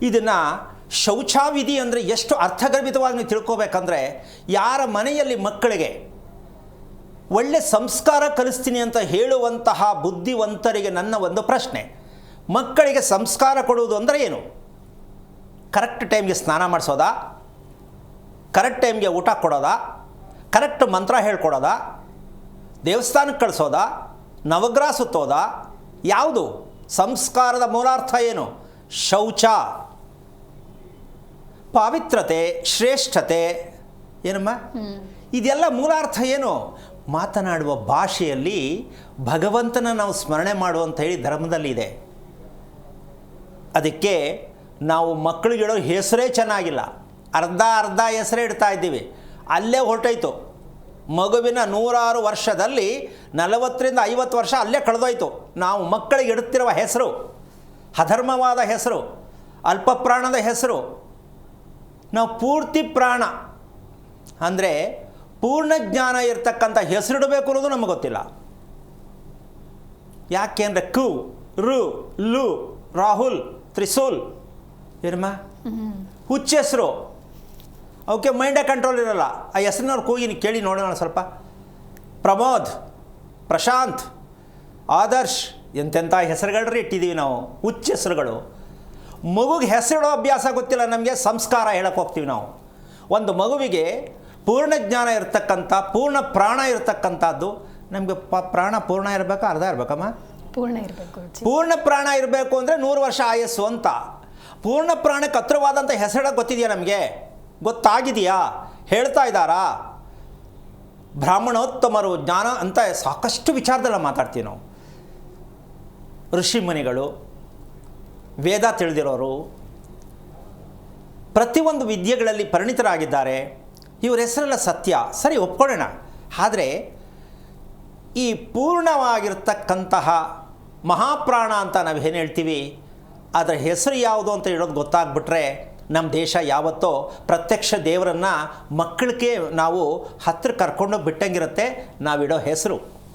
ಇದನ್ನು ಶೌಚಾವಿಧಿ ಅಂದರೆ ಎಷ್ಟು ಅರ್ಥಗರ್ಭಿತವಾಗಿ ನೀವು ತಿಳ್ಕೊಬೇಕಂದ್ರೆ, ಯಾರ ಮನೆಯಲ್ಲಿ ಮಕ್ಕಳಿಗೆ ಒಳ್ಳೆ ಸಂಸ್ಕಾರ ಕಲಿಸ್ತೀನಿ ಅಂತ ಹೇಳುವಂತಹ ಬುದ್ಧಿವಂತರಿಗೆ ನನ್ನ ಒಂದು ಪ್ರಶ್ನೆ, ಮಕ್ಕಳಿಗೆ ಸಂಸ್ಕಾರ ಕೊಡುವುದು ಅಂದರೆ ಏನು? ಕರೆಕ್ಟ್ ಟೈಮ್ಗೆ ಸ್ನಾನ ಮಾಡಿಸೋದಾ, ಕರೆಕ್ಟ್ ಟೈಮ್ಗೆ ಊಟ ಕೊಡೋದಾ, ಕರೆಕ್ಟ್ ಮಂತ್ರ ಹೇಳ್ಕೊಡೋದಾ, ದೇವಸ್ಥಾನಕ್ಕೆ ಕಳಿಸೋದಾ, ನವಗ್ರಹ ಸುತ್ತೋದಾ? ಯಾವುದು? ಸಂಸ್ಕಾರದ ಮೂಲಾರ್ಥ ಏನು? ಶೌಚ, ಪಾವಿತ್ರತೆ, ಶ್ರೇಷ್ಠತೆ, ಏನಮ್ಮ ಇದೆಲ್ಲ ಮೂಲಾರ್ಥ ಏನು? ಮಾತನಾಡುವ ಭಾಷೆಯಲ್ಲಿ ಭಗವಂತನ ನಾವು ಸ್ಮರಣೆ ಮಾಡುವಂತ ಹೇಳಿ ಧರ್ಮದಲ್ಲಿ ಇದೆ. ಅದಕ್ಕೆ ನಾವು ಮಕ್ಕಳಿಗಿಡೋ ಹೆಸರೇ ಚೆನ್ನಾಗಿಲ್ಲ, ಅರ್ಧ ಹೆಸರೇ ಇಡ್ತಾ ಇದ್ದೀವಿ, ಅಲ್ಲೇ ಹೊರಟೋಯ್ತು. ಮಗುವಿನ 106 ವರ್ಷದಲ್ಲಿ 40ರಿಂದ 50 ವರ್ಷ ಅಲ್ಲೇ ಕಳೆದೋಯ್ತು. ನಾವು ಮಕ್ಕಳಿಗೆ ಇಡುತ್ತಿರುವ ಹೆಸರು ಅಧರ್ಮವಾದ ಹೆಸರು, ಅಲ್ಪ ಪ್ರಾಣದ ಹೆಸರು. ನಾವು ಪೂರ್ತಿ ಪ್ರಾಣ ಅಂದರೆ ಪೂರ್ಣ ಜ್ಞಾನ ಇರ್ತಕ್ಕಂಥ ಹೆಸರಿಡಬೇಕು ಅನ್ನೋದು ನಮಗೆ ಗೊತ್ತಿಲ್ಲ. ಯಾಕೆಂದರೆ ಕು, ರು, ಲು, ರಾಹುಲ್, ತ್ರಿಶೂಲ್, ಏನಮ್ಮ ಹುಚ್ಚ ಹೆಸರು. ಅವಕ್ಕೆ ಮೈಂಡೇ ಕಂಟ್ರೋಲ್ ಇರಲ್ಲ. ಆ ಹೆಸರಿನವ್ರು ಕೂಗಿ ಕೇಳಿ ನೋಡೋಣ ಸ್ವಲ್ಪ. ಪ್ರಮೋದ್, ಪ್ರಶಾಂತ್, ಆದರ್ಶ್, ಎಂತೆಂಥ ಹೆಸರುಗಳ್ರಿ ಇಟ್ಟಿದ್ದೀವಿ ನಾವು, ಹುಚ್ಚ ಹೆಸರುಗಳು. ಮಗುಗೆ ಹೆಸರಿಡೋ ಅಭ್ಯಾಸ ಗೊತ್ತಿಲ್ಲ ನಮಗೆ, ಸಂಸ್ಕಾರ ಹೇಳಕ್ಕೆ ಹೋಗ್ತೀವಿ ನಾವು. ಒಂದು ಮಗುವಿಗೆ ಪೂರ್ಣ ಜ್ಞಾನ ಇರತಕ್ಕಂಥ, ಪೂರ್ಣ ಪ್ರಾಣ ಇರತಕ್ಕಂಥದ್ದು. ನಮಗೆ ಪ್ರಾಣ ಪೂರ್ಣ ಇರಬೇಕಾ ಅರ್ಧ ಇರಬೇಕಮ್ಮ? ಪೂರ್ಣ ಇರಬೇಕು. ಪೂರ್ಣ ಪ್ರಾಣ ಇರಬೇಕು ಅಂದರೆ 100 ವರ್ಷ ಆಯಸ್ಸು ಅಂತ. ಪೂರ್ಣ ಪ್ರಾಣಕ್ಕೆ ಹತ್ರವಾದಂಥ ಹೆಸರಿಡಕ್ಕೆ ಗೊತ್ತಿದೆಯಾ ನಮಗೆ? ಗೊತ್ತಾಗಿದೆಯಾ? ಹೇಳ್ತಾ ಇದ್ದಾರಾ? ಬ್ರಾಹ್ಮಣೋತ್ತಮರು, ಜ್ಞಾನ ಅಂತ ಸಾಕಷ್ಟು ವಿಚಾರದಲ್ಲ ಮಾತಾಡ್ತೀವಿ ನಾವು. ಋಷಿಮುನಿಗಳು, ವೇದ ತಿಳಿದಿರೋರು, ಪ್ರತಿಯೊಂದು ವಿದ್ಯೆಗಳಲ್ಲಿ ಪರಿಣಿತರಾಗಿದ್ದಾರೆ. ಇವ್ರ ಹೆಸರೆಲ್ಲ ಸತ್ಯ, ಸರಿ ಒಪ್ಕೊಳ್ಳೋಣ. ಆದರೆ ಈ ಪೂರ್ಣವಾಗಿರ್ತಕ್ಕಂತಹ ಮಹಾಪ್ರಾಣ ಅಂತ ನಾವು ಏನು ಹೇಳ್ತೀವಿ, ಅದರ ಹೆಸರು ಯಾವುದು ಅಂತ ಹೇಳೋದು ಗೊತ್ತಾಗ್ಬಿಟ್ರೆ ನಮ್ಮ ದೇಶ ಯಾವತ್ತೋ ಪ್ರತ್ಯಕ್ಷ ದೇವರನ್ನು ಮಕ್ಕಳಿಗೆ ನಾವು ಹತ್ತಿರ ಕರ್ಕೊಂಡೋಗಿ ಬಿಟ್ಟಂಗಿರುತ್ತೆ ನಾವಿಡೋ ಹೆಸರು.